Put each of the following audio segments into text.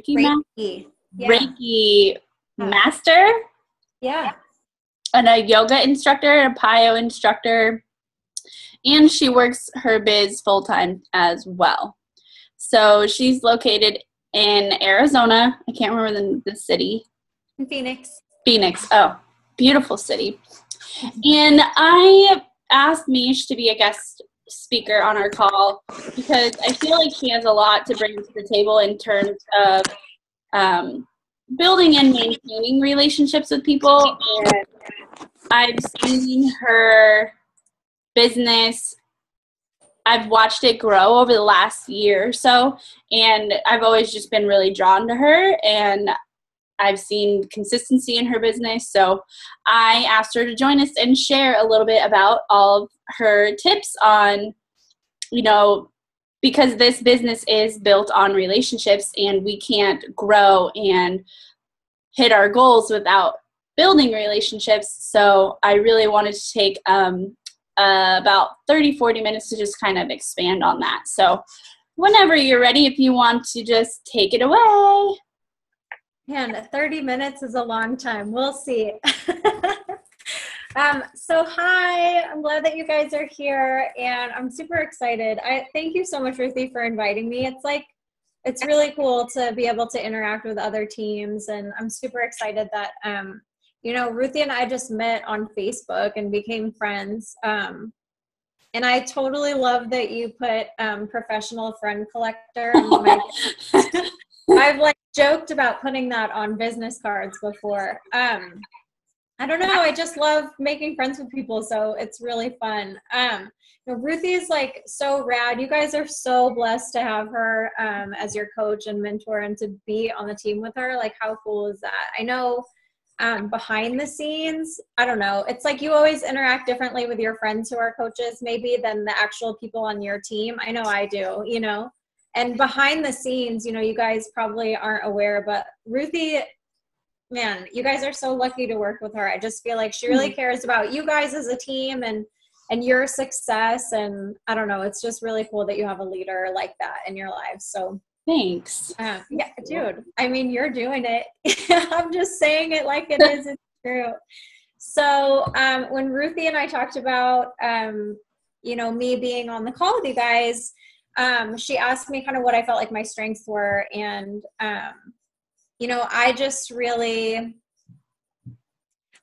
Reiki. Yeah. Reiki master. Yeah. And a yoga instructor, a PIO instructor. And she works her biz full-time as well. So she's located in Arizona. I can't remember the city. In Phoenix. Phoenix. Oh, beautiful city. And I asked Meesh to be a guest speaker on our call because I feel like she has a lot to bring to the table in terms of building and maintaining relationships with people. And I've seen her business. I've watched it grow over the last year or so, and I've always just been really drawn to her, and I've seen consistency in her business. So I asked her to join us and share a little bit about all of her tips on, because this business is built on relationships, and we can't grow and hit our goals without building relationships. So I really wanted to take about 30-40 minutes to just kind of expand on that. So whenever you're ready, if you want to just take it away. Man, 30 minutes is a long time. We'll see. So hi, I'm glad that you guys are here, and I'm super excited. Thank you so much, Ruthie, for inviting me. It's really cool to be able to interact with other teams, and I'm super excited that Ruthie and I just met on Facebook and became friends. And I totally love that you put professional friend collector. I've joked about putting that on business cards before. I don't know. I just love making friends with people, so it's really fun. Ruthie is so rad. You guys are so blessed to have her as your coach and mentor, and to be on the team with her. How cool is that? I know. Behind the scenes, I don't know. It's you always interact differently with your friends who are coaches maybe than the actual people on your team. I know I do, and behind the scenes, you guys probably aren't aware, but Ruthie, man, you guys are so lucky to work with her. I just feel like she really cares about you guys as a team and your success. And I don't know, it's just really cool that you have a leader like that in your life. So thanks. Yeah, dude. I mean, you're doing it. I'm just saying it like it is. It's true. So when Ruthie and I talked about, me being on the call with you guys, she asked me kind of what I felt like my strengths were. And, I just really,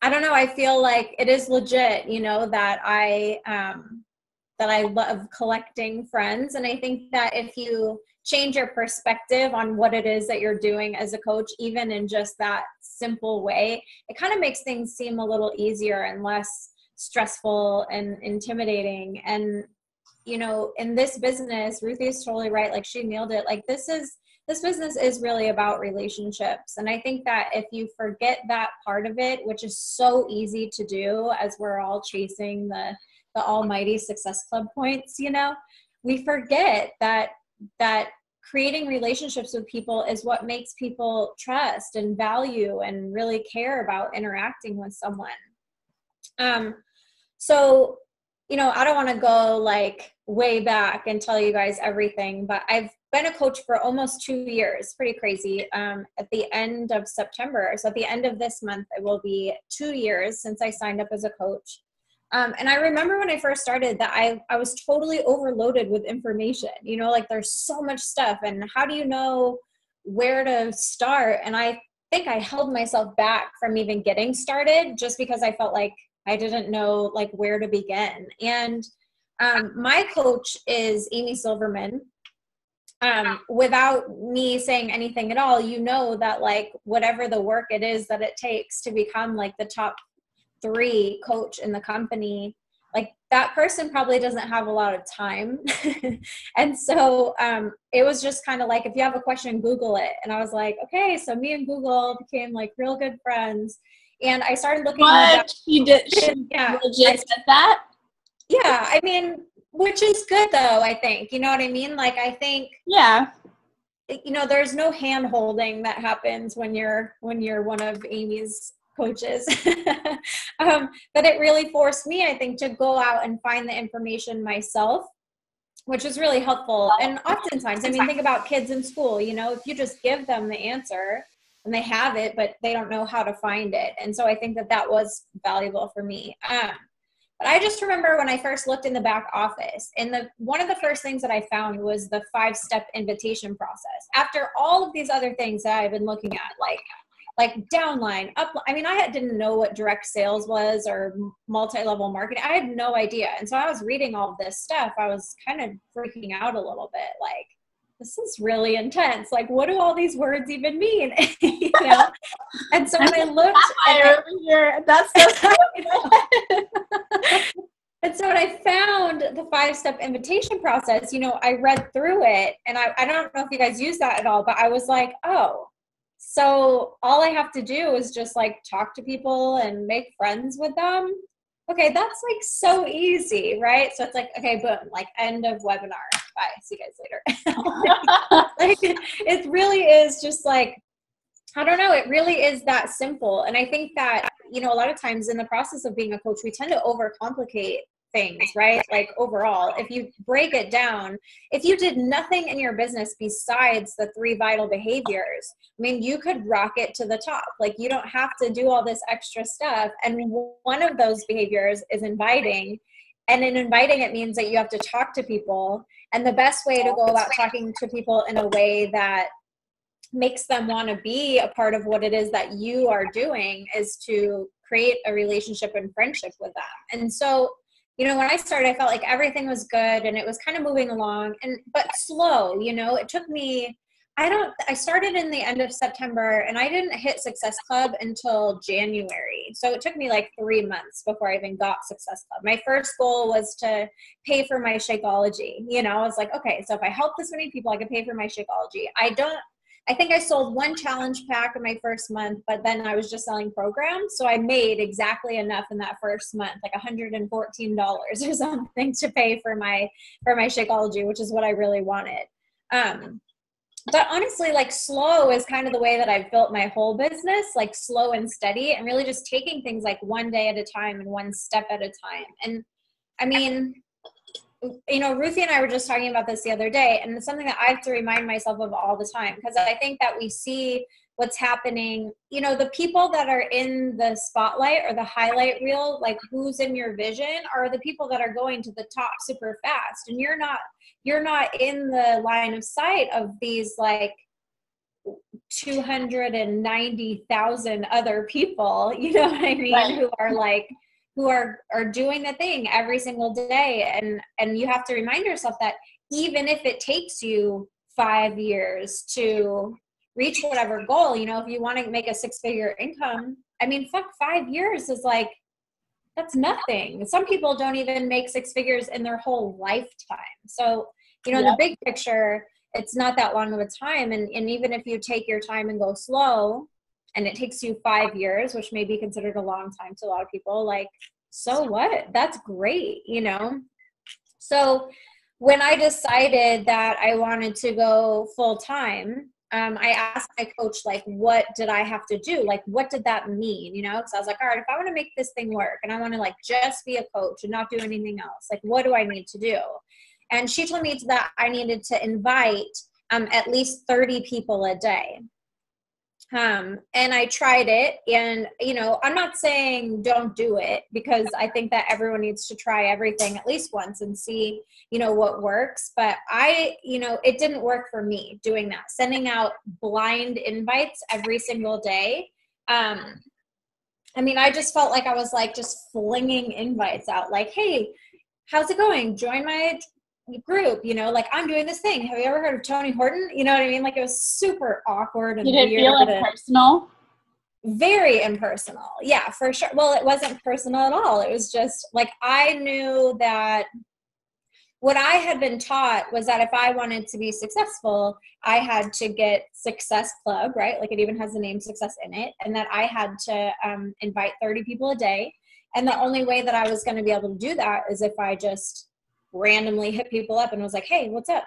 I don't know. I feel like it is legit, that I love collecting friends. And I think that if you change your perspective on what it is that you're doing as a coach, even in just that simple way, it kind of makes things seem a little easier and less stressful and intimidating. And, in this business, Ruthie is totally right. She nailed it. This business is really about relationships. And I think that if you forget that part of it, which is so easy to do as we're all chasing the almighty success club points, we forget that creating relationships with people is what makes people trust and value and really care about interacting with someone. So, I don't want to go way back and tell you guys everything, but I've been a coach for almost 2 years, pretty crazy. At the end of September, so at the end of this month, it will be 2 years since I signed up as a coach. And I remember when I first started that I was totally overloaded with information, there's so much stuff, and how do you know where to start? And I think I held myself back from even getting started just because I felt like I didn't know where to begin. And my coach is Amy Silverman. Without me saying anything at all, that whatever the work it is that it takes to become the top 3 coach in the company, that person probably doesn't have a lot of time. And so it was just kind of if you have a question, Google it. And I was okay, so me and Google became real good friends. And I started looking at you did. She legit said that? Yeah, I mean, which is good though, I think. You know what I mean? I think there's no hand holding that happens when you're one of Amy's coaches. But it really forced me, I think, to go out and find the information myself which is really helpful. And oftentimes, I mean, think about kids in school, you know, if you just give them the answer and they have it, but they don't know how to find it. And so I think that that was valuable for me. But I just remember when I first looked in the back office, and one of the first things that I found was the 5-step invitation process. After all of these other things that I've been looking at, like downline, up. I mean, didn't know what direct sales was or multi-level marketing. I had no idea. And so I was reading all of this stuff. I was kind of freaking out a little bit, like, this is really intense. Like, what do all these words even mean? You know? And so when I looked over here, that's so and so when I found the 5-step invitation process, you know, I read through it, and I don't know if you guys use that at all, but I was like, oh, so all I have to do is just like talk to people and make friends with them. Okay, that's like so easy, right? So it's like, okay, boom, like end of webinar. Bye. See you guys later. Like, it really is just like, I don't know, it really is that simple. And I think that, you know, a lot of times in the process of being a coach, we tend to overcomplicate things, right? Like overall, if you break it down, if you did nothing in your business besides the 3 vital behaviors, I mean, you could rocket to the top. Like, you don't have to do all this extra stuff. And one of those behaviors is inviting. And in inviting, it means that you have to talk to people. And the best way to go about talking to people in a way that makes them want to be a part of what it is that you are doing is to create a relationship and friendship with them. And so, you know, when I started, I felt like everything was good and it was kind of moving along, but slow. You know, it took me, I started in the end of September, and I didn't hit Success Club until January. So it took me like 3 months before I even got Success Club. My first goal was to pay for my Shakeology. You know, I was like, okay, so if I help this many people, I can pay for my Shakeology. I think I sold 1 challenge pack in my first month, but then I was just selling programs. So I made exactly enough in that first month, like $114 or something, to pay for my Shakeology, which is what I really wanted. But honestly, like, slow is kind of the way that I've built my whole business, like slow and steady, and really just taking things like one day at a time and one step at a time. And I mean, you know, Ruthie and I were just talking about this the other day, and it's something that I have to remind myself of all the time, because I think that we see what's happening, you know, the people that are in the spotlight or the highlight reel, like who's in your vision, are the people that are going to the top super fast. And you're not in the line of sight of these like 290,000 other people, you know what I mean? Right. who are doing the thing every single day. And you have to remind yourself that even if it takes you 5 years to reach whatever goal, you know, if you want to make a 6-figure income, I mean, 5 years is like, that's nothing. Some people don't even make 6 figures in their whole lifetime. So, you know, in the big picture, it's not that long of a time. And even if you take your time and go slow, and it takes you 5 years, which may be considered a long time to a lot of people, like, so what? That's great, you know? So when I decided that I wanted to go full time, I asked my coach, like, what did I have to do? Like, what did that mean? You know, because I was like, all right, if I want to make this thing work and I want to like just be a coach and not do anything else, like, what do I need to do? And she told me that I needed to invite at least 30 people a day. And I tried it, and, you know, I'm not saying don't do it, because I think that everyone needs to try everything at least once and see, you know, what works. But you know, it didn't work for me doing that, sending out blind invites every single day. I mean, I just felt like I was like just flinging invites out, like, hey, how's it going? Join my group, you know, like, I'm doing this thing. Have you ever heard of Tony Horton? You know what I mean? Like, it was super awkward and weird. Did it feel impersonal? Very impersonal. Yeah, for sure. Well, it wasn't personal at all. It was just like, I knew that what I had been taught was that if I wanted to be successful, I had to get Success Club, right? Like, it even has the name Success in it. And that I had to invite 30 people a day. And the only way that I was going to be able to do that is if I just randomly hit people up and was like, hey, what's up?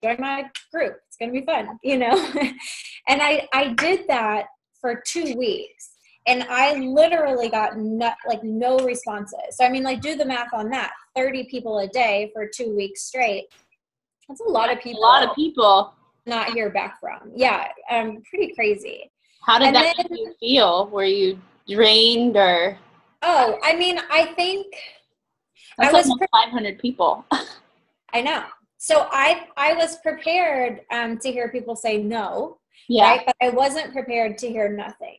Join my group. It's going to be fun, you know? And I did that for 2 weeks, and I literally got no responses. So, I mean, like, do the math on that. 30 people a day for 2 weeks straight. That's a lot of people. A lot of people. Not hear back from. Yeah, pretty crazy. How did that make you feel? Were you drained or? Oh, I mean, I think that's I was almost 500 people. I know. So I was prepared to hear people say no, yeah. right? But I wasn't prepared to hear nothing.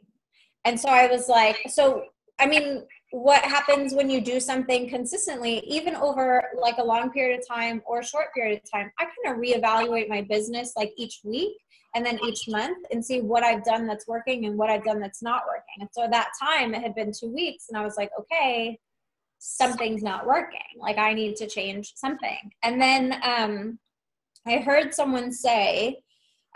And so I was like, so, I mean, what happens when you do something consistently, even over like a long period of time or a short period of time? I kind of reevaluate my business like each week and then each month and see what I've done that's working and what I've done that's not working. And so at that time, it had been 2 weeks and I was like, okay, something's not working. Like I need to change something. And then I heard someone say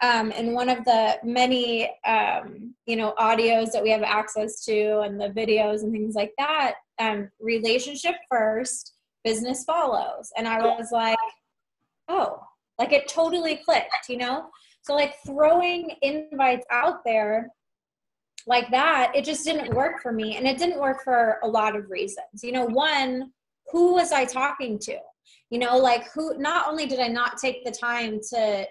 in one of the many, audios that we have access to and the videos and things like that, relationship first, business follows. And I was like, oh, like it totally clicked, So like throwing invites out there like that, it just didn't work for me. And it didn't work for a lot of reasons. One, who was I talking to? Like who, not only did I not take the time to,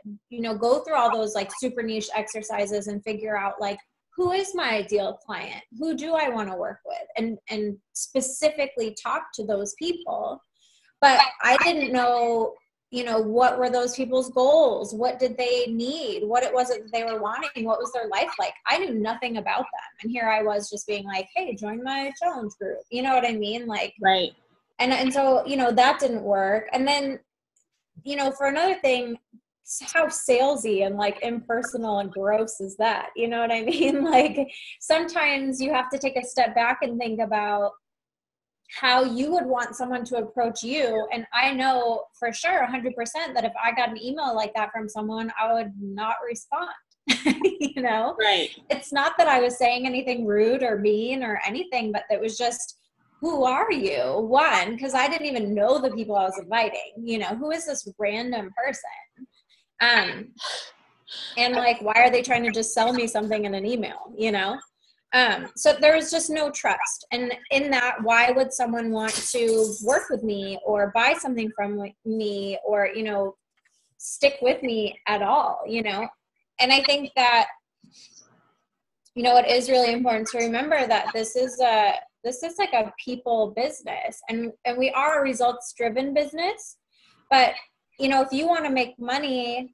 go through all those like super niche exercises and figure out like, who is my ideal client? Who do I want to work with? And specifically talk to those people. But I didn't know, what were those people's goals? What did they need? What it was that they were wanting? What was their life like? I knew nothing about them. And here I was just being like, hey, join my challenge group. You know what I mean? Like, right. And so, that didn't work. And then, for another thing, how salesy and like impersonal and gross is that? You know what I mean? Like sometimes you have to take a step back and think about how you would want someone to approach you. And I know for sure 100% that if I got an email like that from someone, I would not respond. Right. It's not that I was saying anything rude or mean or anything, but it was just, who are you? One, because I didn't even know the people I was inviting. Who is this random person? And like, why are they trying to just sell me something in an email? So there was just no trust. And in that, why would someone want to work with me or buy something from me or, stick with me at all, And I think that, it is really important to remember that this is like a people business and we are a results driven business, but if you want to make money,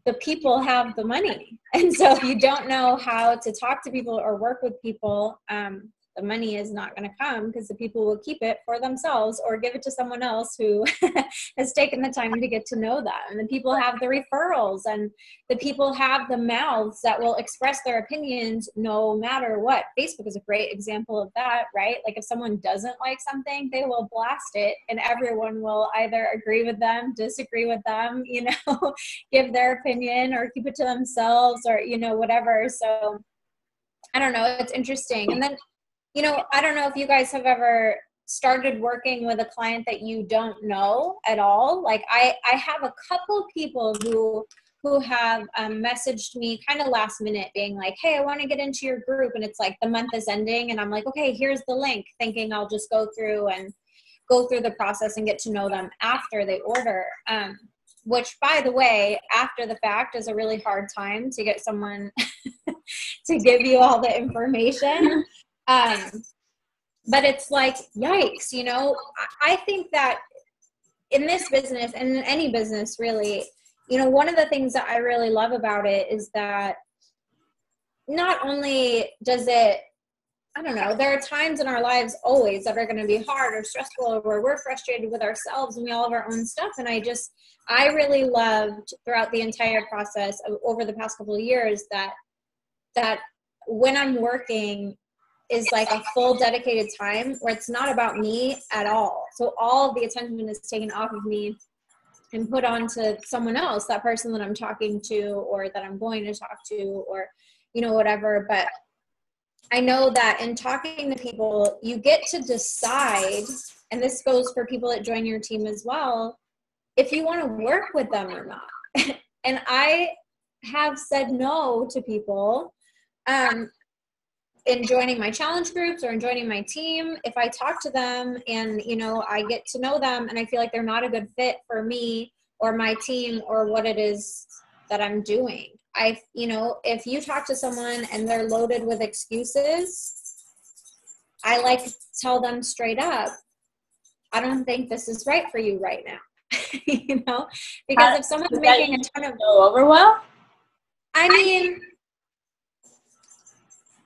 the people have the money. And so if you don't know how to talk to people or work with people, the money is not going to come because the people will keep it for themselves or give it to someone else who has taken the time to get to know them. And the people have the referrals and the people have the mouths that will express their opinions no matter what. Facebook is a great example of that, right? Like if someone doesn't like something, they will blast it and everyone will either agree with them, disagree with them, give their opinion or keep it to themselves or, whatever. So I don't know. It's interesting. And then, I don't know if you guys have ever started working with a client that you don't know at all. Like I have a couple people who have messaged me kind of last minute being like, hey, I want to get into your group. And it's like the month is ending and I'm like, okay, here's the link, thinking I'll just go through the process and get to know them after they order. Which, by the way, after the fact is a really hard time to get someone to give you all the information. But it's like, yikes, I think that in this business and in any business really, one of the things that I really love about it is that not only does it, I don't know, there are times in our lives always that are going to be hard or stressful or where we're frustrated with ourselves and we all have our own stuff. And I really loved throughout the entire process over the past couple of years that when I'm working is like a full dedicated time where it's not about me at all. So all of the attention is taken off of me and put onto someone else, that person that I'm talking to or that I'm going to talk to or, whatever. But I know that in talking to people, you get to decide, and this goes for people that join your team as well, if you want to work with them or not. And I have said no to people in joining my challenge groups or in joining my team. If I talk to them and, I get to know them and I feel like they're not a good fit for me or my team or what it is that I'm doing. If you talk to someone and they're loaded with excuses, I like to tell them straight up, I don't think this is right for you right now. Because if someone's making a ton of go over well, I mean,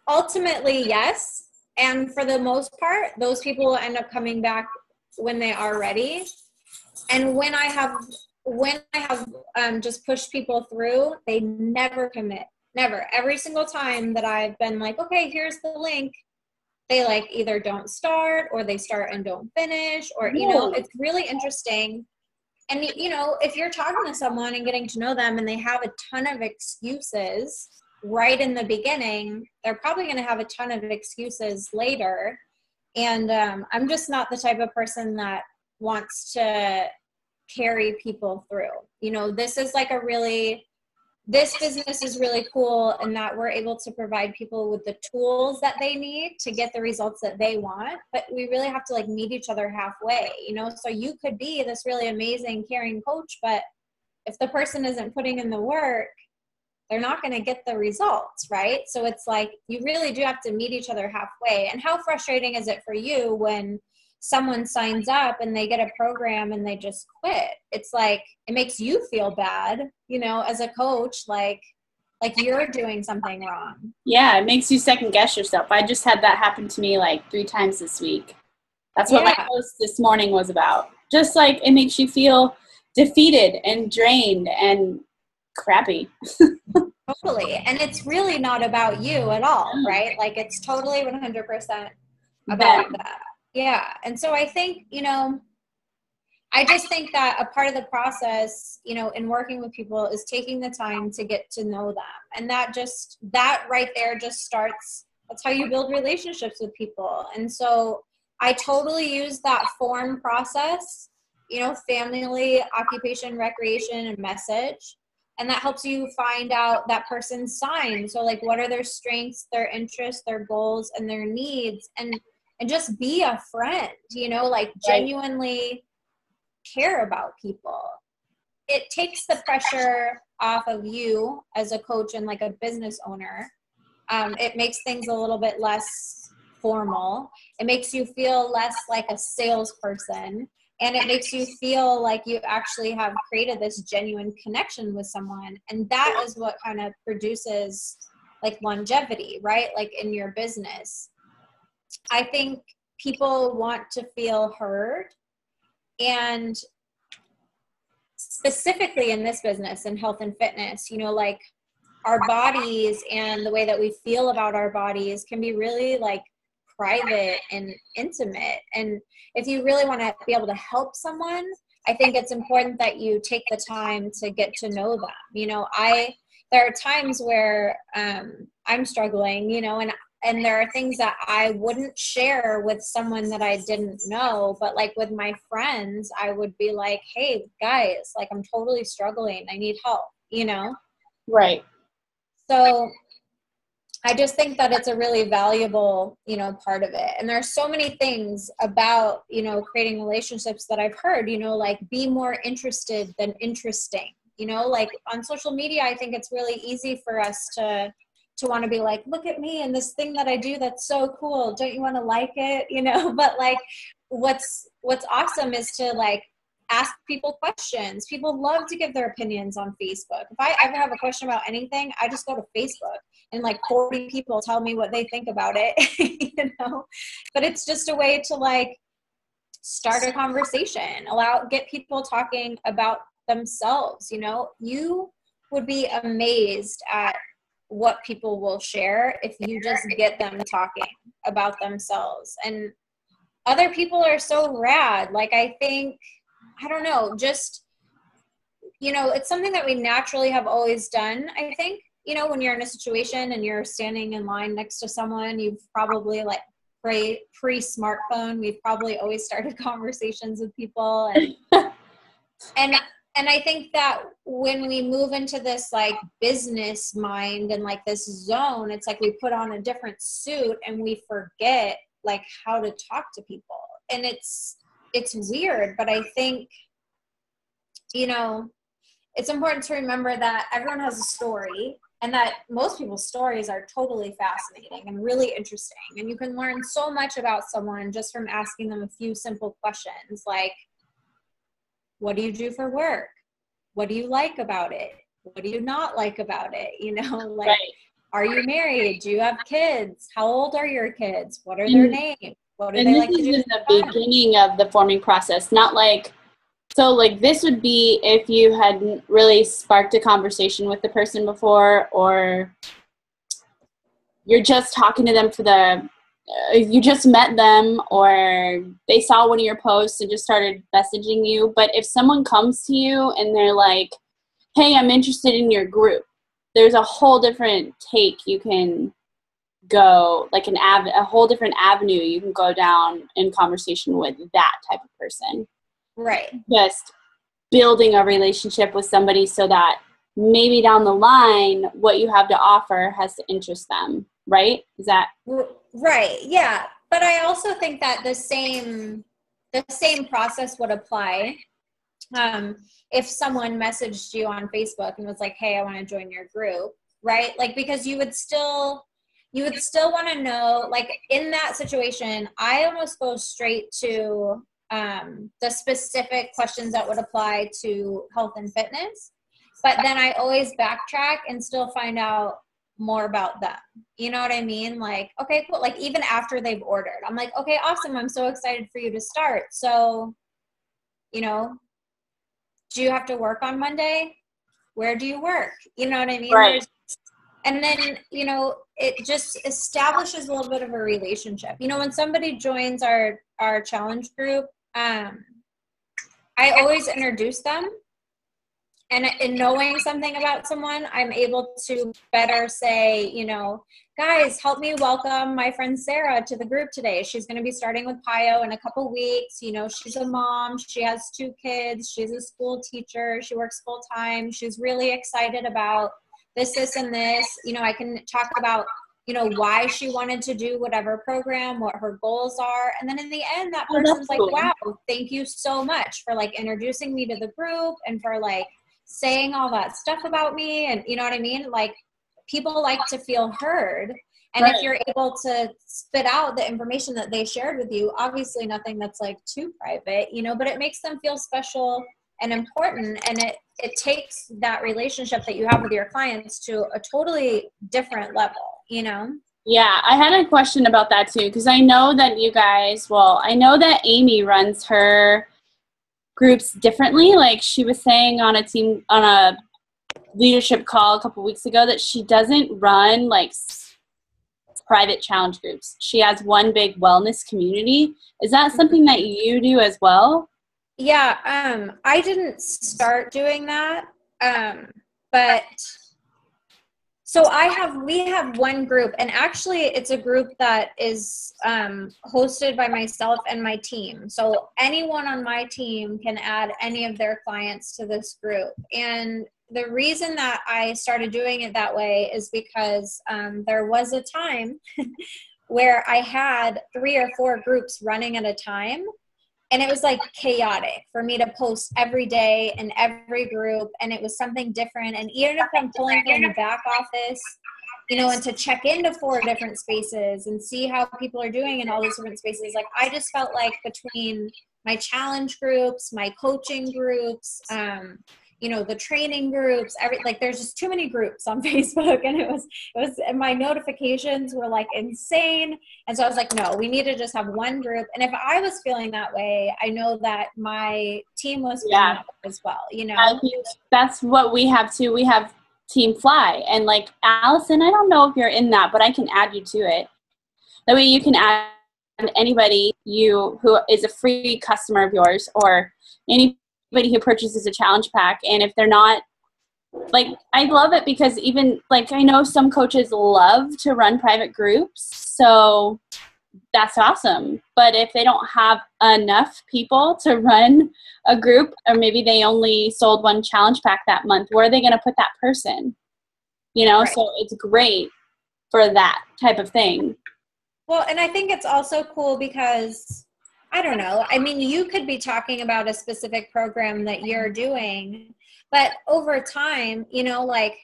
ultimately, yes. And for the most part, those people will end up coming back when they are ready. And when I have just pushed people through, they never commit. Never. Every single time that I've been like, okay, here's the link, they like either don't start or they start and don't finish, or, it's really interesting. And, if you're talking to someone and getting to know them and they have a ton of excuses right in the beginning, they're probably going to have a ton of excuses later. And I'm just not the type of person that wants to carry people through. This business is really cool in that we're able to provide people with the tools that they need to get the results that they want, but we really have to like meet each other halfway, so you could be this really amazing caring coach, but if the person isn't putting in the work, they're not going to get the results, right? So it's like, you really do have to meet each other halfway. And how frustrating is it for you when someone signs up and they get a program and they just quit? It's like, it makes you feel bad, as a coach, like you're doing something wrong. Yeah, it makes you second guess yourself. I just had that happen to me like 3 times this week. That's what my post this morning was about. Just like, it makes you feel defeated and drained and crappy. Totally. And it's really not about you at all, right? Like, it's totally 100% about that. Yeah. And so I think, I just think that a part of the process, in working with people is taking the time to get to know them. And that right there just starts, that's how you build relationships with people. And so I totally use that form process, family, occupation, recreation, and message. And that helps you find out that person's sign. So like, what are their strengths, their interests, their goals, and their needs? And just be a friend, like genuinely care about people. It takes the pressure off of you as a coach and like a business owner. It makes things a little bit less formal. It makes you feel less like a salesperson. And it makes you feel like you actually have created this genuine connection with someone. And that is what kind of produces like longevity, right? Like in your business. I think people want to feel heard. And specifically in this business, in health and fitness, like our bodies and the way that we feel about our bodies can be really like private and intimate. And if you really want to be able to help someone, I think it's important that you take the time to get to know them. There are times where I'm struggling, and there are things that I wouldn't share with someone that I didn't know, but like with my friends, I would be like, hey guys, like I'm totally struggling. I need help, Right. So I just think that it's a really valuable, part of it. And there's so many things about, creating relationships that I've heard, like be more interested than interesting, like on social media, I think it's really easy for us to want to be like, look at me and this thing that I do that's so cool. Don't you want to like it? But like what's awesome is to like ask people questions. People love to give their opinions on Facebook. If I ever have a question about anything, I just go to Facebook and like 40 people tell me what they think about it, but it's just a way to like start a conversation, get people talking about themselves. You would be amazed at what people will share if you just get them talking about themselves. And other people are so rad. Like, I think, I don't know, just, it's something that we naturally have always done. I think, when you're in a situation and you're standing in line next to someone, you've probably like pre-smartphone, we've probably always started conversations with people. And I think that when we move into this like business mind and like this zone, it's like we put on a different suit and we forget like how to talk to people. And it's weird, but I think it's important to remember that everyone has a story, and that most people's stories are totally fascinating and really interesting. And you can learn so much about someone just from asking them a few simple questions like, what do you do for work? What do you like about it? What do you not like about it? Like, right. Are you married? Do you have kids? How old are your kids? What are their names? What do they like to do? This is in the beginning of the forming process, not like, so like this would be if you hadn't really sparked a conversation with the person before, or you're just talking to them you just met them, or they saw one of your posts and just started messaging you. But if someone comes to you and they're like, hey, I'm interested in your group, there's a whole different take you can go, like a whole different avenue you can go down in conversation with that type of person. Right. Just building a relationship with somebody so that maybe down the line, what you have to offer has to interest them, right? Is that right? Yeah. But I also think that the same process would apply if someone messaged you on Facebook and was like, hey, I want to join your group, right? Like, because you would still want to know, like in that situation, I almost go straight to the specific questions that would apply to health and fitness. But then I always backtrack and still find out more about them. You know what I mean? Like, okay, cool. Like even after they've ordered, I'm like, okay, awesome. I'm so excited for you to start. So, do you have to work on Monday? Where do you work? You know what I mean? Right. And then, it just establishes a little bit of a relationship. When somebody joins our challenge group, I always introduce them. And in knowing something about someone, I'm able to better say, guys, help me welcome my friend Sarah to the group today. She's going to be starting with PIO in a couple weeks. She's a mom. She has 2 kids. She's a school teacher. She works full time. She's really excited about this, and this. I can talk about, why she wanted to do whatever program, what her goals are. And then in the end, that person's like, wow, thank you so much for like introducing me to the group and for like saying all that stuff about me. And you know what I mean? Like people like to feel heard. And if you're able to spit out the information that they shared with you, obviously nothing that's like too private, but it makes them feel special and important. And it takes that relationship that you have with your clients to a totally different level, Yeah, I had a question about that too, because I know that I know that Amy runs her groups differently. Like she was saying on a leadership call a couple weeks ago that she doesn't run like private challenge groups. She has one big wellness community. Is that something that you do as well? Yeah, I didn't start doing that, but so we have one group, and actually it's a group that is hosted by myself and my team. So anyone on my team can add any of their clients to this group. And the reason that I started doing it that way is because there was a time where I had 3 or 4 groups running at a time. And it was like chaotic for me to post every day in every group. And it was something different. And even if I'm pulling from the back office, and to check into 4 different spaces and see how people are doing in all these different spaces, like I just felt like between my challenge groups, my coaching groups, the training groups, there's just too many groups on Facebook, and it was and my notifications were like insane. And so I was like, no, we need to just have one group. And if I was feeling that way, I know that my team was feeling that way as well, I think that's what we have too. We have Team Fly, and like Allison, I don't know if you're in that, but I can add you to it. That way you can add anybody who is a free customer of yours, or anybody who purchases a challenge pack. And if they're not, like, I love it because even like I know some coaches love to run private groups, so that's awesome. But if they don't have enough people to run a group, or maybe they only sold 1 challenge pack that month, where are they going to put that person? Right. So it's great for that type of thing. Well, and I think it's also cool because I don't know. I mean, you could be talking about a specific program that you're doing, but over time, you know, like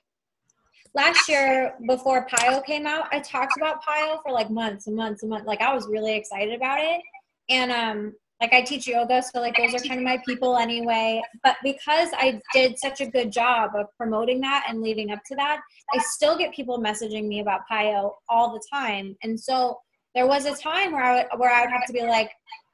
last year before PIO came out, I talked about PIO for like months and months and months. Like I was really excited about it. And like I teach yoga, so like those are kind of my people anyway. But because I did such a good job of promoting that and leading up to that, I still get people messaging me about PIO all the time. And so there was a time where I would have to be like,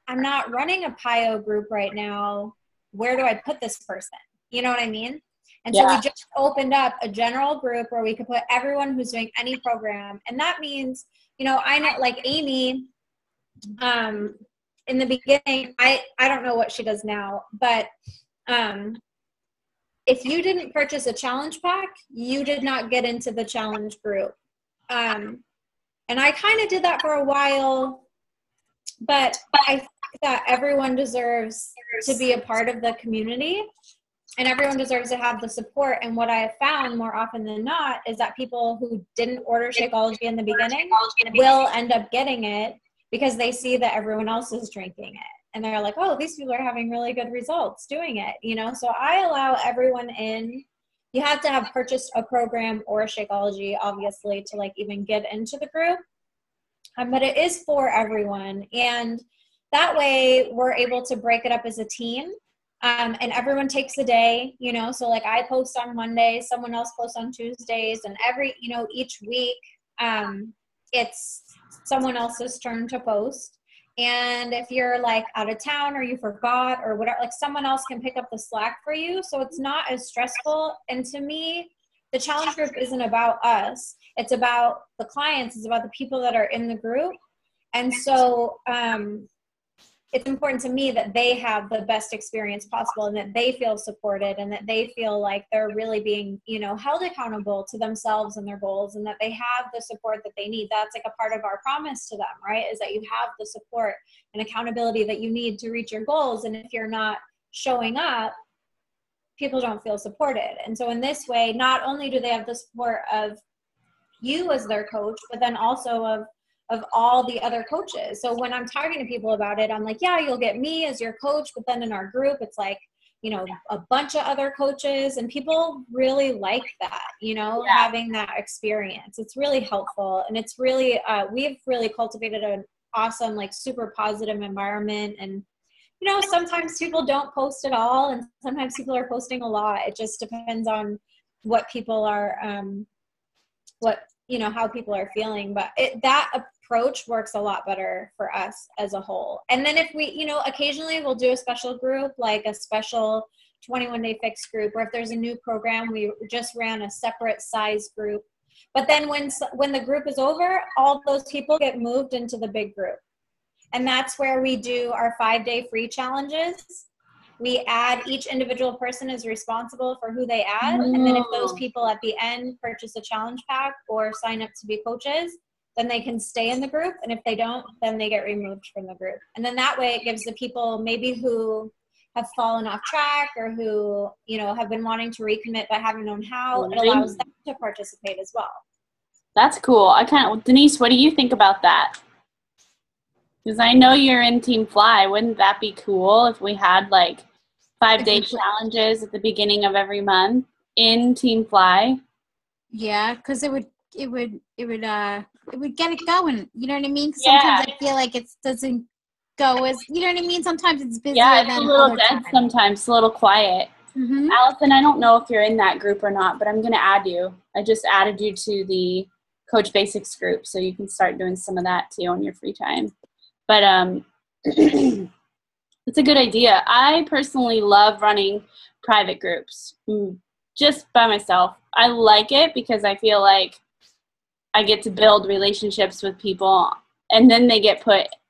I'm not running a PIO group right now. Where do I put this person? You know what I mean? And so we just opened up a general group where we could put everyone who's doing any program. And that means, you know, I know like Amy, in the beginning, I don't know what she does now, but if you didn't purchase a challenge pack, you did not get into the challenge group. And I kind of did that for a while, but I think that everyone deserves to be a part of the community. And everyone deserves to have the support. And what I have found more often than not is that people who didn't order Shakeology in the beginning will end up getting it because they see that everyone else is drinking it. And they're like, oh, these people are having really good results doing it, you know? So I allow everyone in. You have to have purchased a program or a Shakeology, obviously, to like even get into the group. But it is for everyone. And that way we're able to break it up as a team. And everyone takes a day, you know, so like I post on Mondays, someone else posts on Tuesdays, and each week it's someone else's turn to post. And if you're like out of town or you forgot or whatever, like someone else can pick up the slack for you. So it's not as stressful. And to me, the challenge group isn't about us. It's about the clients. It's about the people that are in the group. And so, it's important to me that they have the best experience possible and that they feel supported and that they feel like they're really being, you know, held accountable to themselves and their goals and that they have the support that they need. That's like a part of our promise to them, right? Is that you have the support and accountability that you need to reach your goals. And if you're not showing up, people don't feel supported. And so in this way, not only do they have the support of you as their coach, but then also of all the other coaches. So when I'm talking to people about it, I'm like, yeah, you'll get me as your coach, but then in our group, it's like, you know, a bunch of other coaches, and people really like that, you know, having that experience. It's really helpful. And it's really, we've really cultivated an awesome, like super positive environment. And, you know, sometimes people don't post at all. And sometimes people are posting a lot. It just depends on what people are, how people are feeling, but that approach works a lot better for us as a whole. And then if we, you know, occasionally we'll do a special group, like a special 21-day fix group, or if there's a new program, we just ran a separate size group. But then when the group is over, all those people get moved into the big group. And that's where we do our 5-day free challenges. We add, each individual person is responsible for who they add. And then if those people at the end purchase a challenge pack or sign up to be coaches, then they can stay in the group. And if they don't, then they get removed from the group. And then that way it gives the people maybe who have fallen off track or who, you know, have been wanting to recommit but haven't known how, it allows them to participate as well. That's cool. Denise, what do you think about that? Because I know you're in Team Fly. Wouldn't that be cool if we had like 5-day challenges at the beginning of every month in Team Fly? Yeah, because it would get it going. You know what I mean? Sometimes I feel like it doesn't go as, you know what I mean? Sometimes it's busier than it's a little dead times. sometimes, a little quiet. Mm-hmm. Allison, I don't know if you're in that group or not, but I'm going to add you. I just added you to the Coach Basics group, so you can start doing some of that too on your free time. But it's a good idea. I personally love running private groups just by myself. I like it because I feel like I get to build relationships with people, and then they get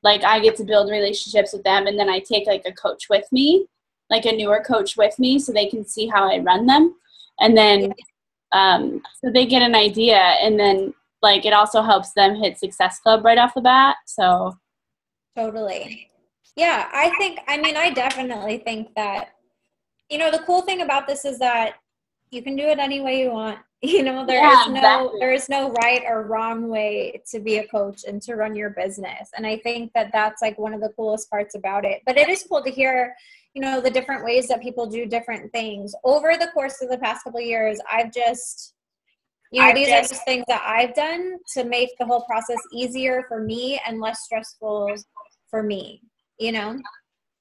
I get to build relationships with them, and then I take like a coach with me, like a newer coach with me, so they can see how I run them. And then so they get an idea, and then like it also helps them hit Success Club right off the bat. So totally. Yeah, I definitely think that, you know, the cool thing about this is that you can do it any way you want. You know, there is no right or wrong way to be a coach and to run your business. And I think that that's like one of the coolest parts about it. But it is cool to hear, you know, the different ways that people do different things. Over the course of the past couple of years, I've just, you know, these are just things that I've done to make the whole process easier for me and less stressful for me, you know?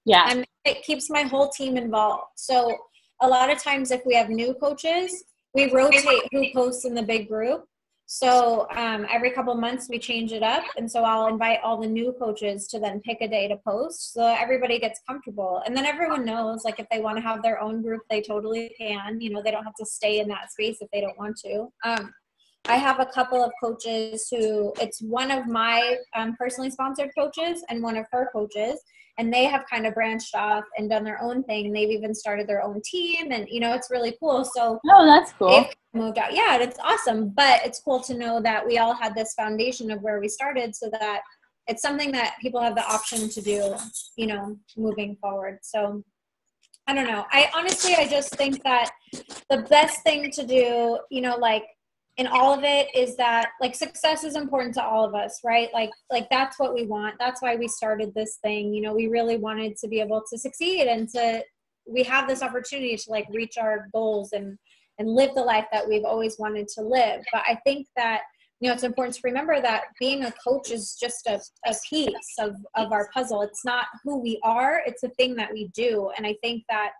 Yeah. And it keeps my whole team involved. So a lot of times if we have new coaches, we rotate who posts in the big group. So every couple months we change it up. And so I'll invite all the new coaches to then pick a day to post so everybody gets comfortable. And then everyone knows, like, if they want to have their own group, they totally can. You know, they don't have to stay in that space if they don't want to. I have a couple of coaches who, it's one of my personally sponsored coaches and one of her coaches. And they have kind of branched off and done their own thing. They've even started their own team, and, you know, it's really cool. So that's cool. They've moved out. Yeah, it's awesome. But it's cool to know that we all had this foundation of where we started, so that it's something that people have the option to do, you know, moving forward. So I don't know. I just think that the best thing to do, you know, like, in all of it is that, like, success is important to all of us, right? Like that's what we want. That's why we started this thing. You know, we really wanted to be able to succeed, and we have this opportunity to, like, reach our goals and live the life that we've always wanted to live. But I think that, you know, it's important to remember that being a coach is just a piece of our puzzle. It's not who we are. It's a thing that we do. And I think that,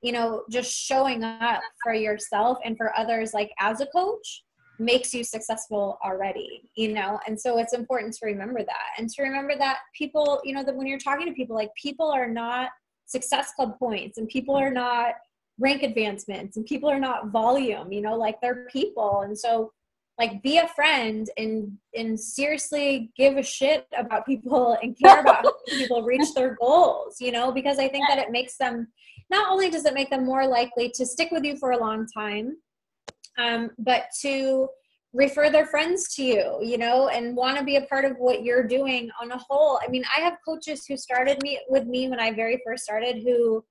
you know, just showing up for yourself and for others, like, as a coach, makes you successful already, you know? And so it's important to remember that, and to remember that people, you know, that when you're talking to people, like, people are not Success Club points, and people are not rank advancements, and people are not volume, you know, like, they're people. And so, like, be a friend and seriously give a shit about people and care about how people reach their goals, you know, because I think that it makes them, not only does it make them more likely to stick with you for a long time, but to refer their friends to you, you know, and want to be a part of what you're doing on a whole. I mean, I have coaches who started with me when I very first started, who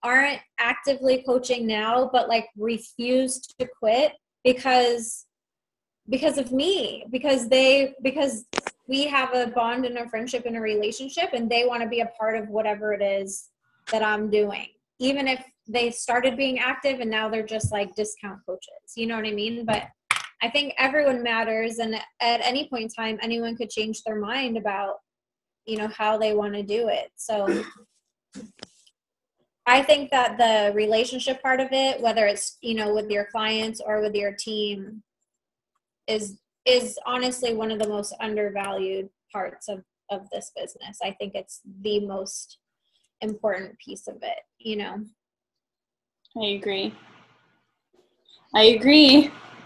aren't actively coaching now, but, like, refused to quit because of me, because we have a bond and a friendship and a relationship, and they want to be a part of whatever it is that I'm doing, even if they started being active and now they're just, like, discount coaches, you know what I mean? But I think everyone matters, and at any point in time, anyone could change their mind about, you know, how they want to do it. So I think that the relationship part of it, whether it's, you know, with your clients or with your team, is honestly one of the most undervalued parts of this business. I think it's the most important piece of it, you know? I agree.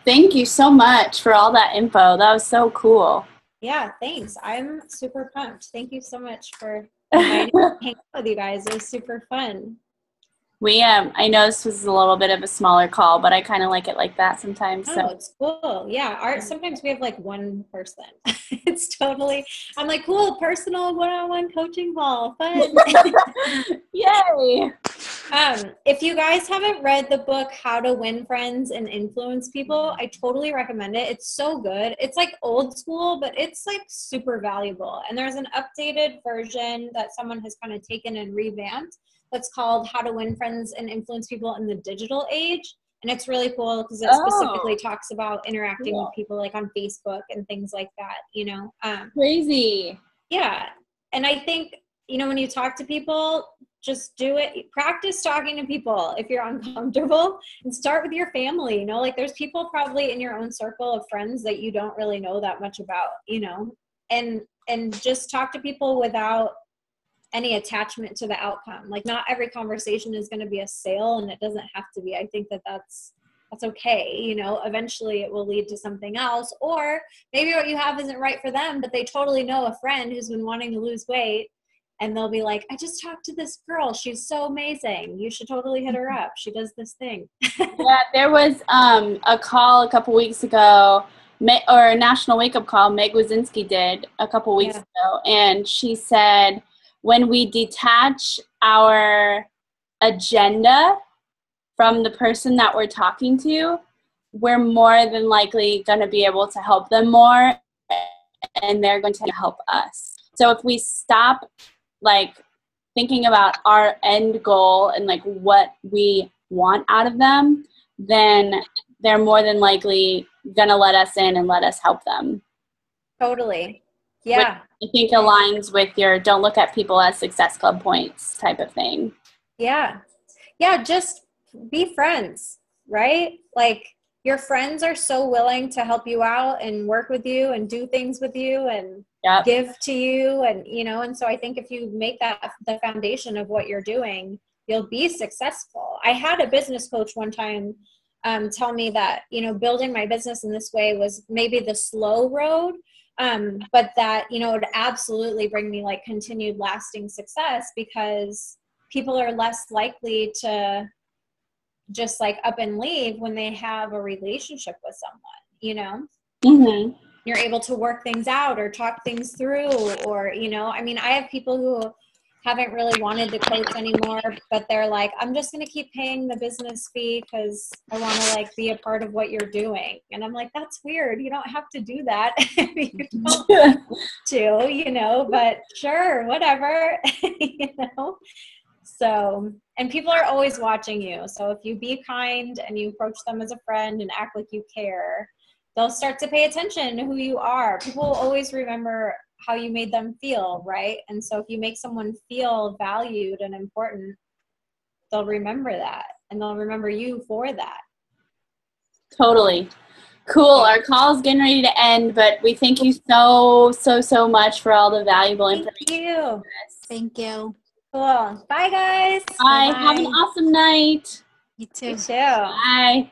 Thank you so much for all that info. That was so cool. Yeah, thanks. I'm super pumped. Thank you so much for inviting me to hang out with you guys. It was super fun. I know this was a little bit of a smaller call, but I kind of like it like that sometimes. Oh, it's cool. Yeah. Sometimes we have, like, one person. It's totally, I'm like, cool, personal one-on-one coaching call. Fun. Yay. If you guys haven't read the book, How to Win Friends and Influence People, I totally recommend it. It's so good. It's, like, old school, but it's, like, super valuable. And there's an updated version that someone has kind of taken and revamped that's called How to Win Friends and Influence People in the Digital Age. And it's really cool because it specifically talks about interacting with people, like, on Facebook and things like that, you know? Crazy. Yeah. And I think, you know, when you talk to people, just do it. Practice talking to people if you're uncomfortable, and start with your family, you know? Like, there's people probably in your own circle of friends that you don't really know that much about, you know? And just talk to people without any attachment to the outcome. Like, not every conversation is going to be a sale, and it doesn't have to be. I think that that's okay. You know, eventually it will lead to something else, or maybe what you have isn't right for them, but they totally know a friend who's been wanting to lose weight, and they'll be like, I just talked to this girl. She's so amazing. You should totally hit her up. She does this thing. Yeah, there was a call a couple weeks ago, or a national wake-up call Meg Wazinski did a couple weeks ago, and she said, when we detach our agenda from the person that we're talking to, we're more than likely going to be able to help them more, and they're going to help us. So if we stop like thinking about our end goal and like what we want out of them, then they're more than likely going to let us in and let us help them. Totally. Yeah. Which I think aligns with your don't look at people as Success Club points type of thing. Yeah. Yeah. Just be friends, right? Like your friends are so willing to help you out and work with you and do things with you and give to you. And, you know, and so I think if you make that the foundation of what you're doing, you'll be successful. I had a business coach one time tell me that, you know, building my business in this way was maybe the slow road. But that, you know, it would absolutely bring me like continued lasting success because people are less likely to just like up and leave when they have a relationship with someone, you know? Mm-hmm. You're able to work things out or talk things through, or, you know, I mean, I have people who haven't really wanted to coach anymore, but they're like, I'm just going to keep paying the business fee because I want to like be a part of what you're doing. And I'm like, that's weird. You don't have to do that if you don't want to, you know, but sure, whatever, you know? So, and people are always watching you. So if you be kind and you approach them as a friend and act like you care, they'll start to pay attention to who you are. People will always remember how you made them feel, right? And so if you make someone feel valued and important, they'll remember that and they'll remember you for that. Totally. Cool. Our call is getting ready to end, but we thank you so much for all the valuable information. Thank you. Thank you. Cool. Bye, guys. Bye. Have an awesome night. You too. You too. Bye.